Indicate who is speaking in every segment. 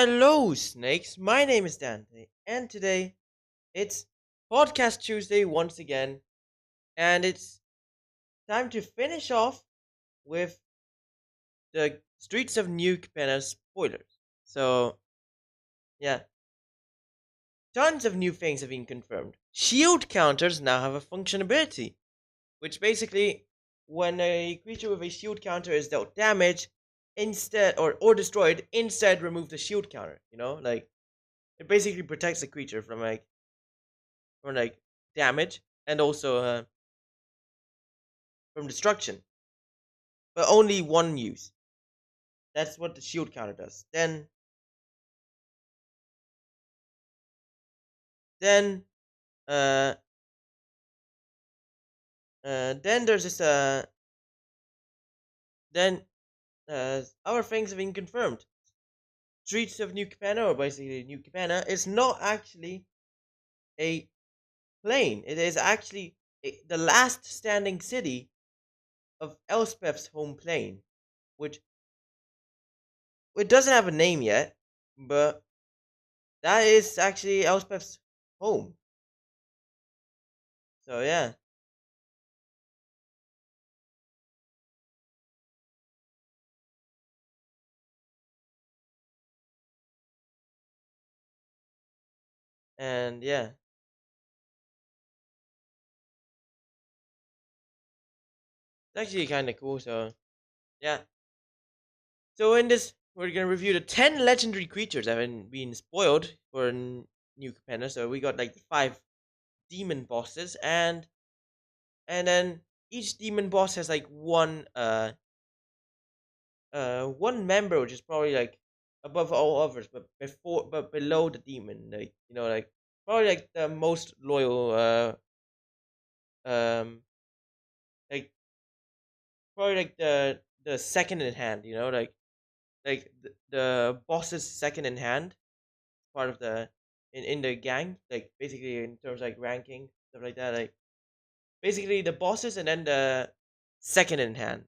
Speaker 1: Hello, snakes. My name is Dante, and today it's Podcast Tuesday once again, and it's time to finish off with the Streets of New Capenna spoilers. So, yeah, tons of new things have been confirmed. Shield counters now have a functionality, which basically, when a creature with a shield counter is dealt damage, instead or destroyed, instead remove the shield counter. Like it basically protects the creature from damage and also from destruction, but only one use. That's what the shield counter does. Then uh then there's this then our things have been confirmed. Streets of New Capenna, or basically New Capenna, is not actually a plane. It is actually the last standing city of Elspeth's home plane, which it doesn't have a name yet, but that is actually Elspeth's home. So yeah, and yeah, it's actually kind of cool. So yeah, so in this, we're gonna review the 10 legendary creatures that have been spoiled for New Capenna. So we got like the 5 demon bosses, and then each demon boss has like one member, which is probably like above all others, but below the demon, like like probably like the most loyal, um, like probably like the second in hand, the boss's second in hand, part of the in the gang, like basically in terms of like ranking stuff like that, like basically the bosses and then the second in hand,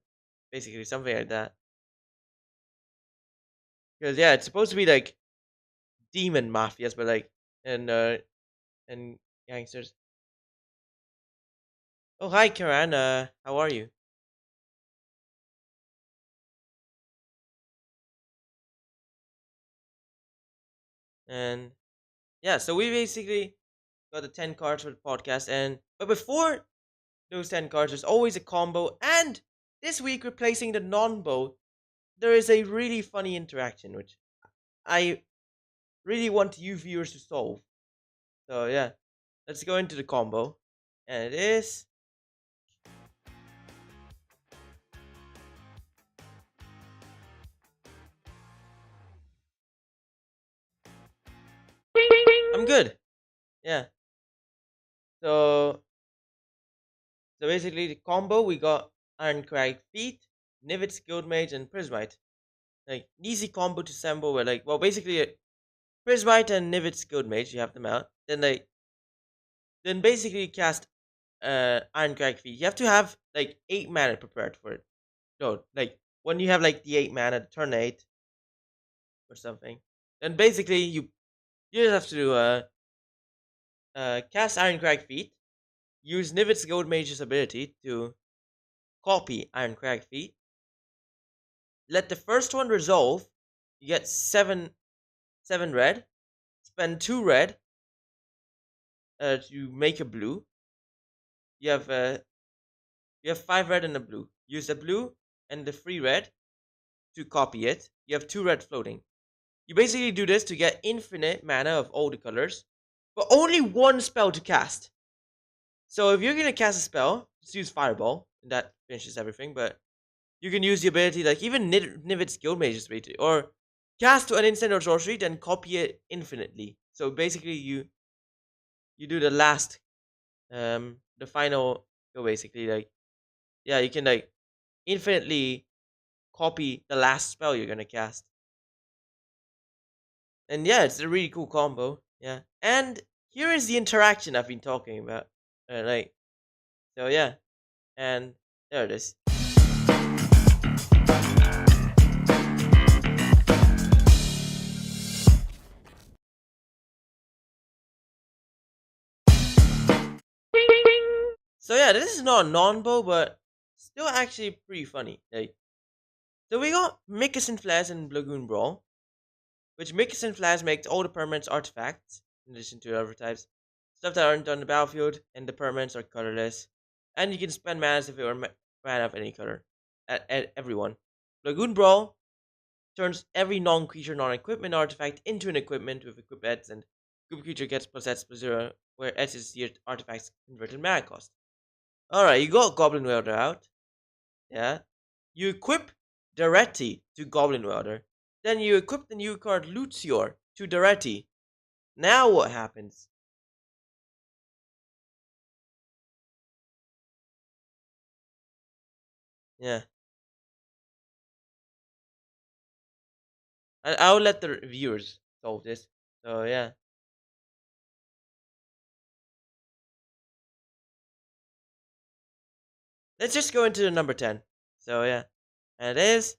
Speaker 1: basically something like that. Because yeah, it's supposed to be like demon mafias, but like and gangsters. Oh hi, Karan. How are you? And yeah, so we basically got the 10 cards for the podcast, and but before those 10 cards, there's always a combo, and this week replacing the non-bow, there is a really funny interaction which I really want you viewers to solve. So yeah, let's go into the combo, and it is. I'm good. Yeah. So basically the combo, we got Ironcrag Feet, Nivet's Guild Mage, and Prismite. Like easy combo to assemble. Where like, well, basically Prismite and Nivet's Guild Mage, you have them out. Then basically cast Ironcrag Feet. You have to have like 8 mana prepared for it. So like when you have like the 8 mana, turn 8 or something, then basically you just have to cast Ironcrag Feet. Use Nivet's Gold Mage's ability to copy Ironcrag Feet. Let the first one resolve. You get seven red. Spend 2 red to make a blue. You have uh, you have 5 red and a blue. Use the blue and the 3 red to copy it. You have 2 red floating. You basically do this to get infinite mana of all the colors, but only one spell to cast. So if you're gonna cast a spell, just use Fireball, and that finishes everything. But you can use the ability like even Nivet's Guildmage's ability, or cast to an instant or sorcery, then copy it infinitely. So basically, you do the last, the final go. Basically, like yeah, you can like infinitely copy the last spell you're gonna cast, and yeah, it's a really cool combo. Yeah, and here is the interaction I've been talking about. Like so, yeah, and there it is. So yeah, this is not a non-bow, but still actually pretty funny. Like, so we got Mickus and Flares and Lagoon Brawl, which Mickus and Flares makes all the permanents artifacts, in addition to other types. Stuff that aren't on the battlefield, and the permanents are colorless. And you can spend mana if it were mana of any color. At everyone. Lagoon Brawl turns every non-creature, non-equipment artifact into an equipment with equip Eds, and group creature gets plus Eds plus 0, where Eds is the artifact's converted mana cost. Alright, you got Goblin Welder out. Yeah. You equip Daretti to Goblin Welder. Then you equip the new card Lucior to Daretti. Now what happens? Yeah. I'll let the viewers solve this. So yeah. Let's just go into the number 10. So yeah. And it is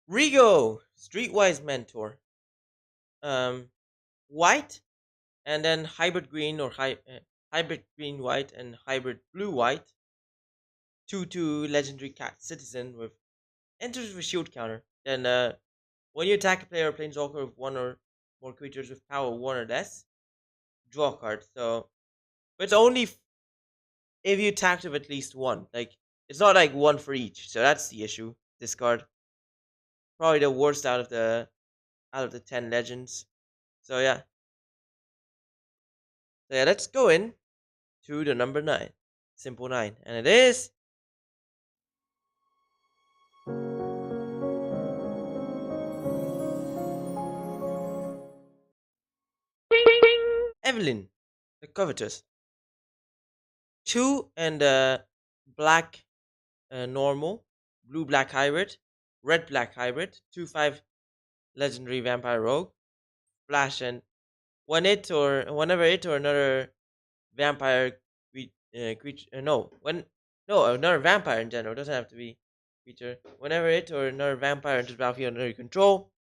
Speaker 1: Rego, Streetwise Mentor. White, and then hybrid green or hybrid green white and hybrid blue white. 2/2 legendary cat citizen with enters with shield counter. Then when you attack a player or planeswalker with one or more creatures with power 1 or less, draw a card. So, but it's only if you attacked with at least one. Like, it's not like one for each. So that's the issue. This card probably the worst out of the 10 legends. So yeah. So yeah, let's go in to the number 9. Simple 9. And it is Evelyn, the Covetous. 2 and black normal, blue black hybrid, red black hybrid, 2/5 legendary vampire rogue, flash, and whenever it or another vampire creature no, another vampire in general, doesn't have to be creature. Whenever it or another vampire enters battlefield under your control,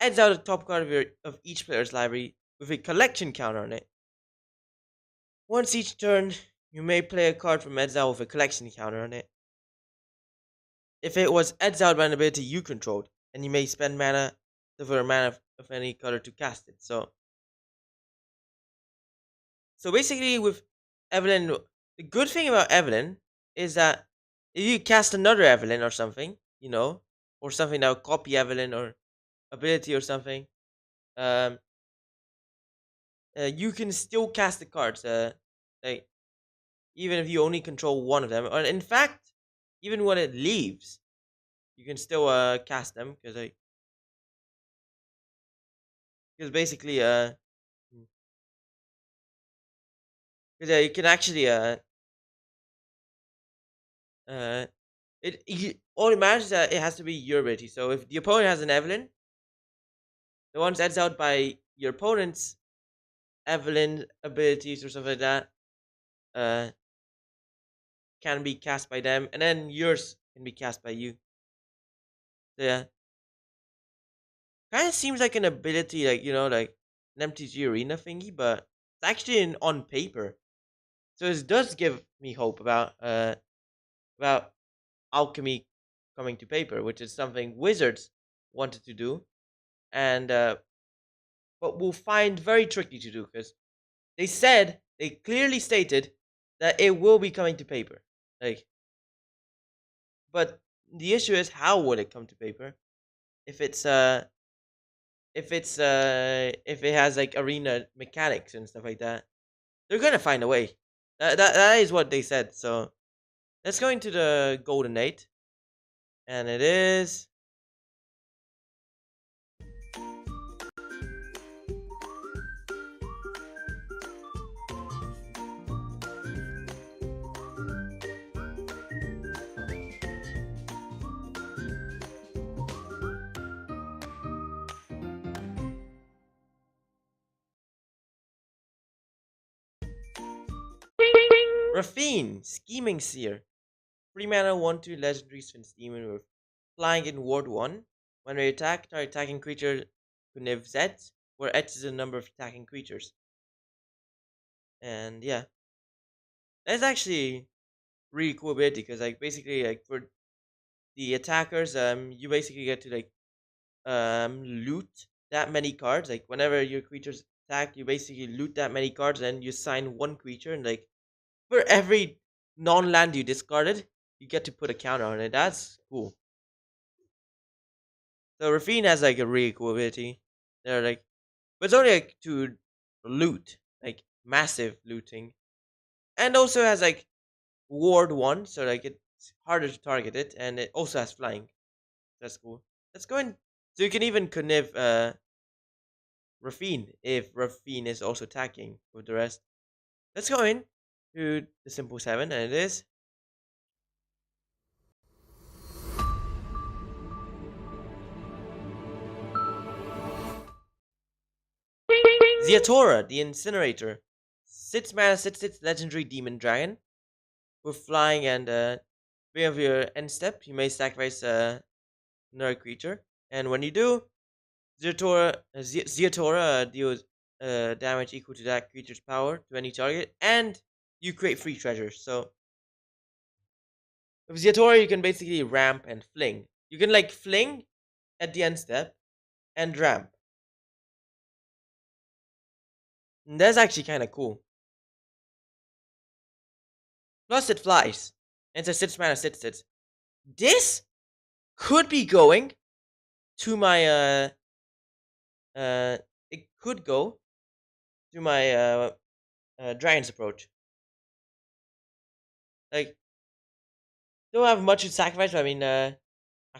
Speaker 1: adds out the top card of each player's library with a collection counter on it. Once each turn, you may play a card from exile with a collection counter on it. If it was exiled by an ability you controlled, and you may spend mana for a mana of any color to cast it. So basically, with Evelyn, the good thing about Evelyn is that if you cast another Evelyn or something, or something that will copy Evelyn or ability or something, um, you can still cast the cards. Like even if you only control one of them, or in fact, even when it leaves, you can still cast them because basically because you can actually uh all it matters is that it has to be your ability. So if the opponent has an Evelyn, the ones that's out by your opponent's Evelyn abilities or something like that uh can be cast by them, and then yours can be cast by you. So yeah, kind of seems like an ability, like like an MTG arena thingy, but it's actually on paper. So it does give me hope about alchemy coming to paper, which is something Wizards wanted to do, and but will find very tricky to do because they clearly stated that it will be coming to paper. Like, but the issue is how would it come to paper if if it has like arena mechanics and stuff like that. They're gonna find a way. That is what they said. So let's go into the Golden 8, and it is Rafine, Scheming Seer. 3 mana 1/2 legendary Sphinx Demon with flying in Ward 1. When we attack, target attacking creature connivs Z, where X is the number of attacking creatures. And yeah, that's actually really cool ability because like basically like for the attackers, you basically get to like loot that many cards. Like whenever your creatures attack, you basically loot that many cards, and you assign one creature, and like for every non-land you discarded, you get to put a counter on it. That's cool. So Rafine has like a really cool ability. They're like, but it's only like to loot, like massive looting, and also has like ward one, so like it's harder to target it, and it also has flying. That's cool. Let's go in. So you can even connive Rafine if Rafine is also attacking with the rest. Let's go in to the simple 7, and it is Ziatora, the Incinerator. 6 mana, 6 legendary demon dragon. With flying and beginning of your end step, you may sacrifice another creature. And when you do, Ziatora deals damage equal to that creature's power to any target, and you create free treasures. So with Ziatora, you can basically ramp and fling. You can like fling at the end step and ramp. And that's actually kind of cool. Plus, it flies. And it's a 6 mana 6/6. This could be going to my it could go to my Dragon's approach. Like, don't have much to sacrifice, but I mean, I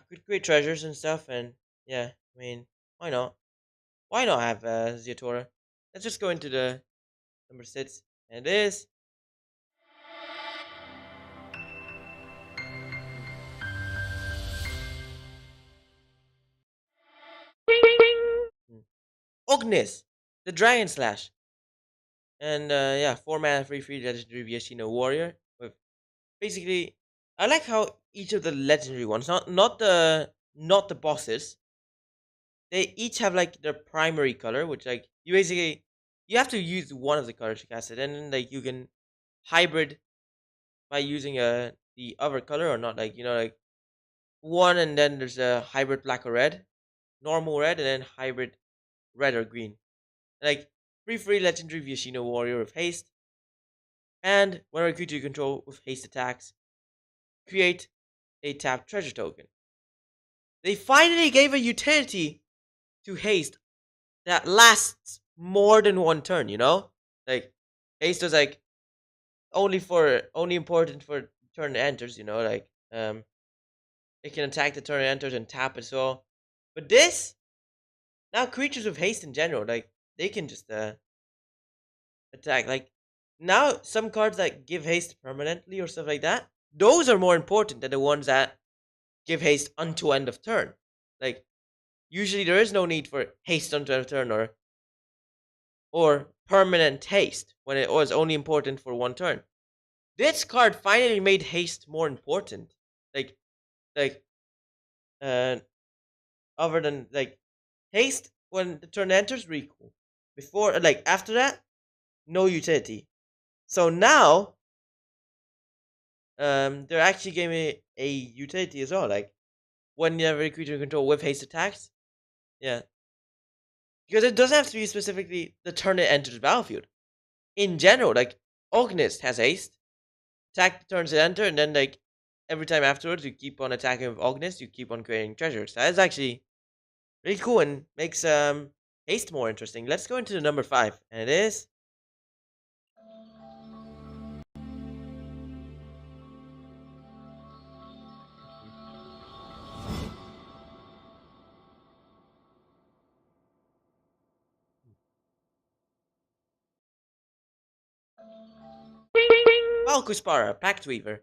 Speaker 1: could create treasures and stuff, and yeah, I mean, why not? Why not have Ziatora? Let's just go into the number 6, and it is hmm, Ognis, the Dragon Slash. And yeah, 4 mana, free legendary Viashino warrior. With basically, I like how each of the legendary ones, not the bosses, they each have like their primary color, which like you basically you have to use one of the colors to cast it, and then like you can hybrid by using the other color or not. Like like one, and then there's a hybrid black or red, normal red, and then hybrid red or green. Like free legendary Viashino warrior with haste. And whenever a creature you control with haste attacks, create a tapped treasure token. They finally gave a utility to haste that lasts more than one turn, Like haste was like only important for turn it enters, like it can attack the turn it enters and tap as well. But this now creatures with haste in general, like they can just attack. Like now some cards that give haste permanently or stuff like that, those are more important than the ones that give haste until end of turn. Like usually there is no need for haste until end of turn or permanent haste when it was only important for one turn. This card finally made haste more important. Like like uh other than like haste when the turn enters, really cool. Before like after that, no utility. So now they're actually giving me a utility as well. Like whenever a creature you control with haste attacks, yeah, because it doesn't have to be specifically the turn it enters the battlefield. In general, like Ognist has haste, attack the turns it enter, and then like every time afterwards you keep on attacking with Ognist, you keep on creating treasures. That is actually really cool and makes haste more interesting. Let's go into the number 5, and it is Valkuspara, Pact Weaver.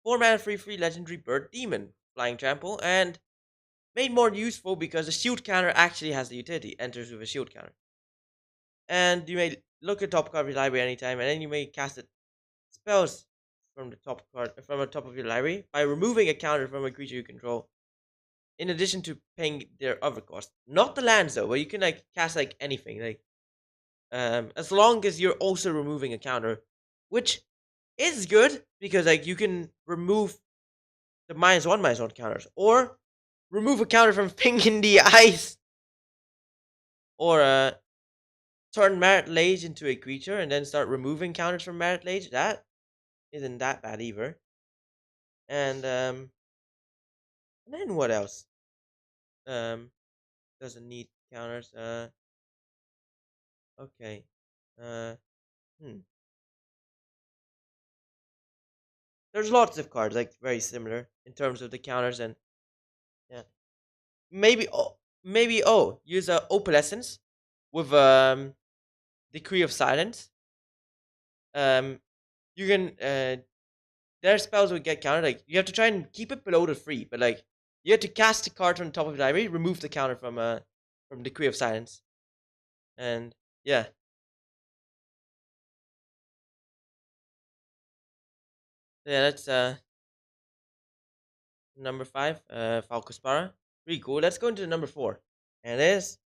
Speaker 1: 4 mana free legendary bird demon, flying trample, and made more useful because the shield counter actually has the utility, enters with a shield counter. And you may look at top card of your library anytime, and then you may cast it spells from the top of your library by removing a counter from a creature you control. in addition to paying their other costs. Not the lands though, where you can like cast like anything, like as long as you're also removing a counter, which is good because like you can remove the -1/-1 counters, or remove a counter from Ping in the Ice, or turn Merit Lage into a creature and then start removing counters from Merit Lage. That isn't that bad either. And then what else? Um, doesn't need counters. Okay. Uh, hmm. There's lots of cards like very similar in terms of the counters, and yeah, maybe use a Opalescence with Decree of Silence. Um, you can their spells will get countered. Like you have to try and keep it below the 3, but like you have to cast a card from the top of the library, remove the counter from Decree of Silence, and yeah, yeah, that's number 5, Falcospara. Pretty cool. Let's go into number 4, and it is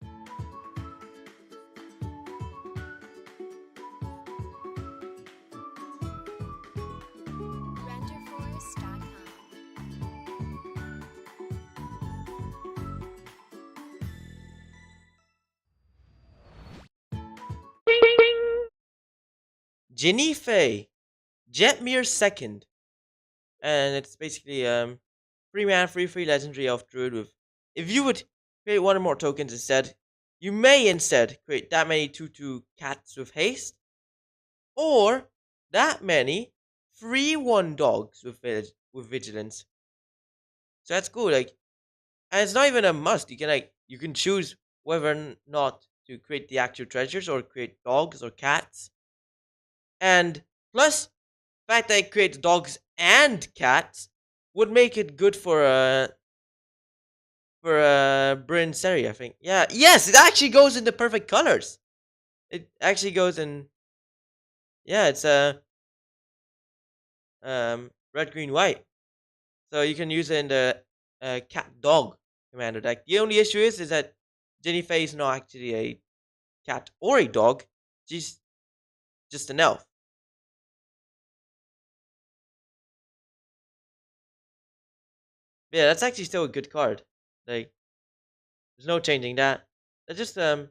Speaker 2: Renderforce.com.
Speaker 1: Ginny Fey, Jetmir second, and it's basically 3 mana, 3/3 legendary elf druid with. If you would create one or more tokens instead, you may instead create that many 2/2 cats with haste, or that many 3/1 dogs with vigilance. So that's cool. Like, and it's not even a must. You can choose whether or not to create the actual treasures or create dogs or cats. And plus, the fact that it creates dogs and cats would make it good for Bryn Seri, I think. Yeah, yes, it actually goes in the perfect colors. It actually goes in. Yeah, it's red, green, white. So you can use it in the cat dog commander deck. The only issue is that Jenny Faye is not actually a cat or a dog. She's just an elf. Yeah, that's actually still a good card. Like, there's no changing that. Let's just let's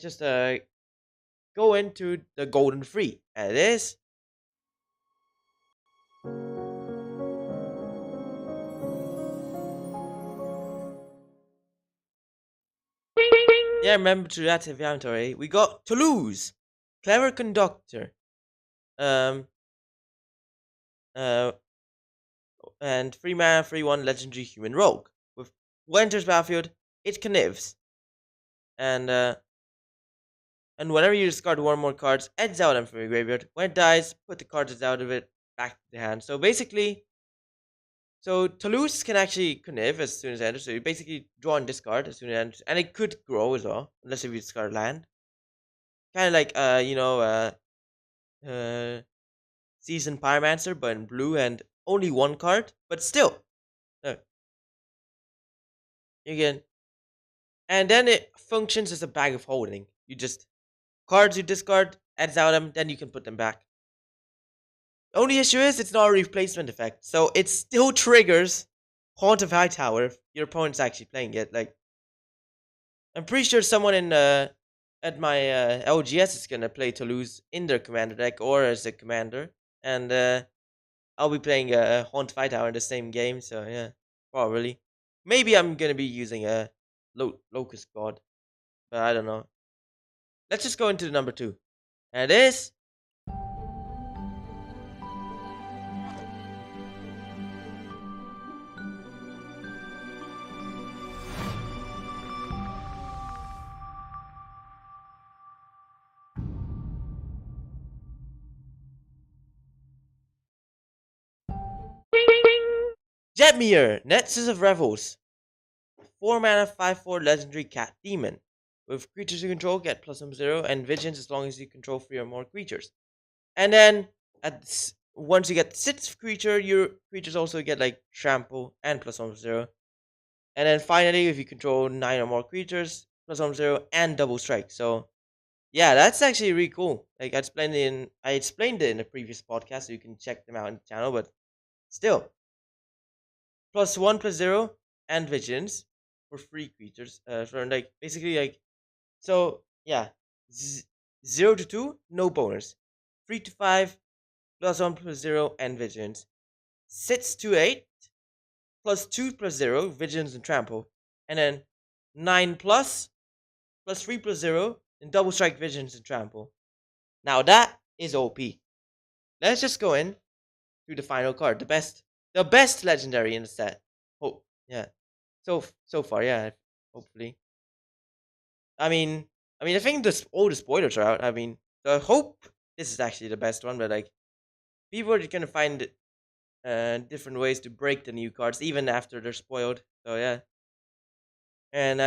Speaker 1: just go into the golden free, and it is. Yeah, remember to that inventory. We got Toulouse, clever conductor, um, uh, and 3 mana, 3/1 legendary human rogue. With enters battlefield, it connivs, and whenever you discard one or more cards, exile them from your graveyard. When it dies, put the cards out of it back to the hand. So basically, Toulouse can actually connive as soon as it enters. So you basically draw and discard as soon as it enters, and it could grow as well, unless if you discard land. Kind of like uh Seasoned Pyromancer, but in blue and only one card. But still, uh, you can, and then it functions as a bag of holding. You just cards you discard, exile them, then you can put them back. Only issue is it's not a replacement effect, so it still triggers Haunt of Hightower if your opponent's actually playing it. Like, I'm pretty sure someone in at my LGS is gonna play Toulouse in their commander deck or as a commander, and I'll be playing Haunt of Hightower in the same game. So yeah, probably. Maybe I'm gonna be using a Locust God, but I don't know. Let's just go into the number 2, and it is Jetmir, Nexus of Revels. 4 mana, 5/4 legendary cat demon. With creatures you control, get +0 and vigilance as long as you control 3 or more creatures. And then once you get the sixth creature, your creatures also get like trample and +1/+0. And then finally, if you control 9 or more creatures, +1/+0 and double strike. So yeah, that's actually really cool. Like I explained it in a previous podcast, so you can check them out on the channel. But still, +1/+0 and vigilance for free creatures. For like basically like so yeah, 0 to 2 no bonus, 3 to 5 +1/+0 and vigilance, 6 to 8 +2/+0 vigilance and trample, and then 9 plus +3/+0 and double strike vigilance and trample. Now that is OP. Let's just go in to the final card, the best legendary in the set. Oh yeah, so far yeah. Hopefully, I think all the spoilers are out. So I hope this is actually the best one. But like people are gonna find different ways to break the new cards even after they're spoiled. So yeah, and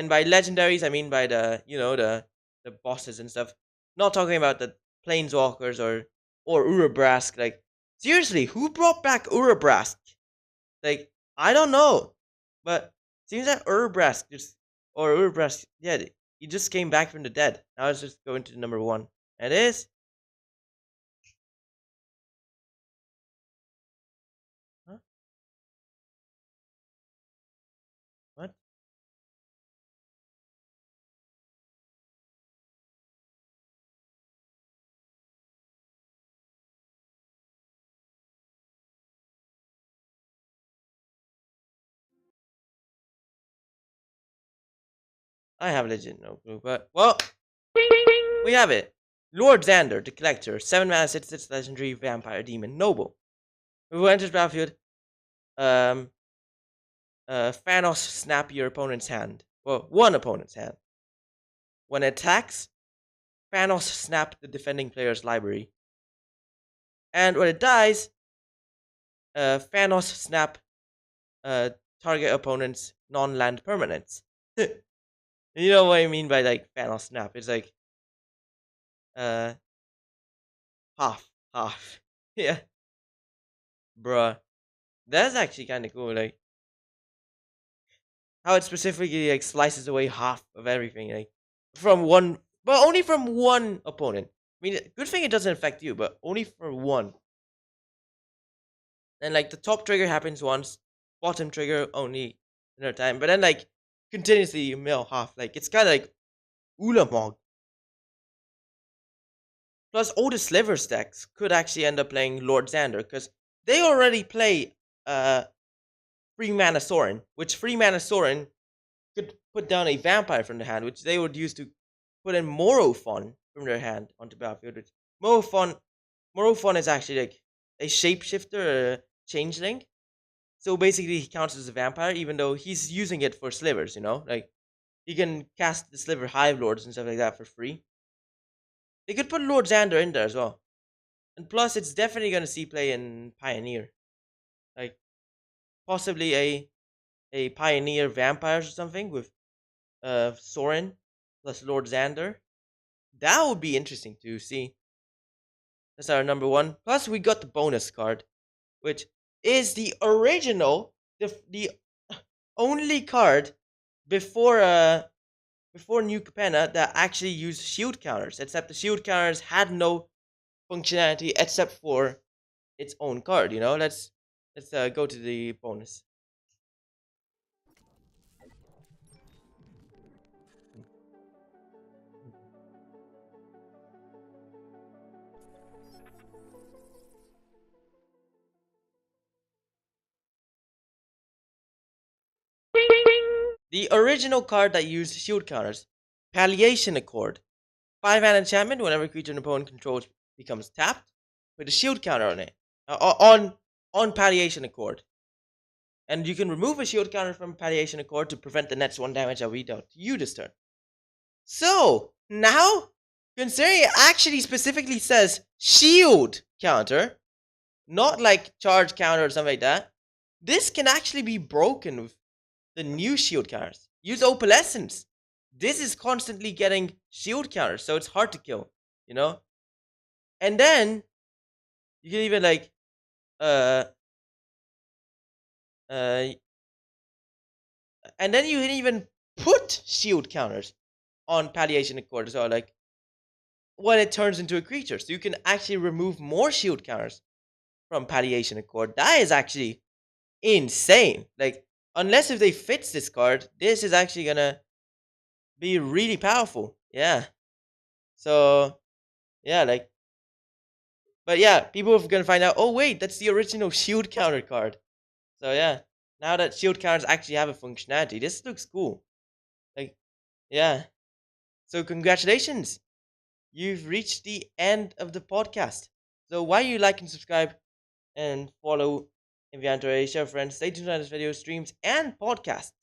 Speaker 1: by legendaries, I mean by the bosses and stuff. Not talking about the planeswalkers or Urabrask. Like seriously, who brought back Urabrask? Like I don't know, but seems that Urabrask, yeah, he just came back from the dead. Now let's just go into the number one. And it is huh? What? I have legit no clue, but well, we have it. Lord Zander, the Collector, 7 mana, 6/6 legendary vampire demon noble. Who enters battlefield, um, Thanos snap your opponent's hand. Well, one opponent's hand. When it attacks, Thanos snap the defending player's library. And when it dies, Thanos snap target opponent's non-land permanents. You know what I mean by like Thanos snap? It's like uh half, half. Yeah, bruh. That's actually kind of cool. Like how it specifically like slices away half of everything, like from one, but only from one opponent. I mean, good thing it doesn't affect you, but only for one. And like the top trigger happens once, bottom trigger only another time. But then like continuously you mill half. Like it's kind of like Ulamog. Plus, all the sliver stacks could actually end up playing Lord Zander because they already play free mana Sorin, which free mana Sorin could put down a vampire from the hand, which they would use to put in Morophon from their hand onto battlefield. Which Morophon is actually like a shapeshifter, a changeling. So basically, he counts as a vampire, even though he's using it for slivers. Like he can cast the sliver hive lords and stuff like that for free. They could put Lord Xander in there as well, and plus, it's definitely gonna see play in Pioneer, like possibly a Pioneer vampires or something with Soren plus Lord Xander. That would be interesting to see. That's our number one. Plus, we got the bonus card, which is the original, the only card before before New Capenna that actually used shield counters. Except the shield counters had no functionality except for its own card. Let's go to the bonus. The original card that used shield counters, Palliation Accord. 5 mana enchantment, whenever creature an opponent controls becomes tapped, with a shield counter on it. On Palliation Accord. And you can remove a shield counter from Palliation Accord to prevent the next 1 damage that we dealt to you this turn. So, now, considering it actually specifically says shield counter, not like charge counter or something like that, this can actually be broken with the new shield counters. Use Opalescence. This is constantly getting shield counters, so it's hard to kill, you know? And then You can even like uh uh and then you can even put shield counters on palliation accord as well, like when it turns into a creature. So you can actually remove more shield counters from palliation accord. That is actually insane. Like, unless if they fix this card, this is actually gonna be really powerful. Yeah. So yeah, like, but yeah, people are gonna find out. Oh wait, that's the original shield counter card. So yeah, now that shield counters actually have a functionality, this looks cool. Like, yeah. So congratulations, you've reached the end of the podcast. So why you like and subscribe and follow Inventory, share with friends, stay tuned on this video, streams, and podcasts.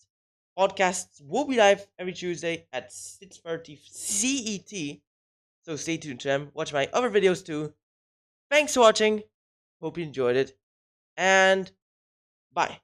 Speaker 1: Podcasts will be live every Tuesday at 6:30 CET. So stay tuned to them. Watch my other videos too. Thanks for watching. Hope you enjoyed it. And bye.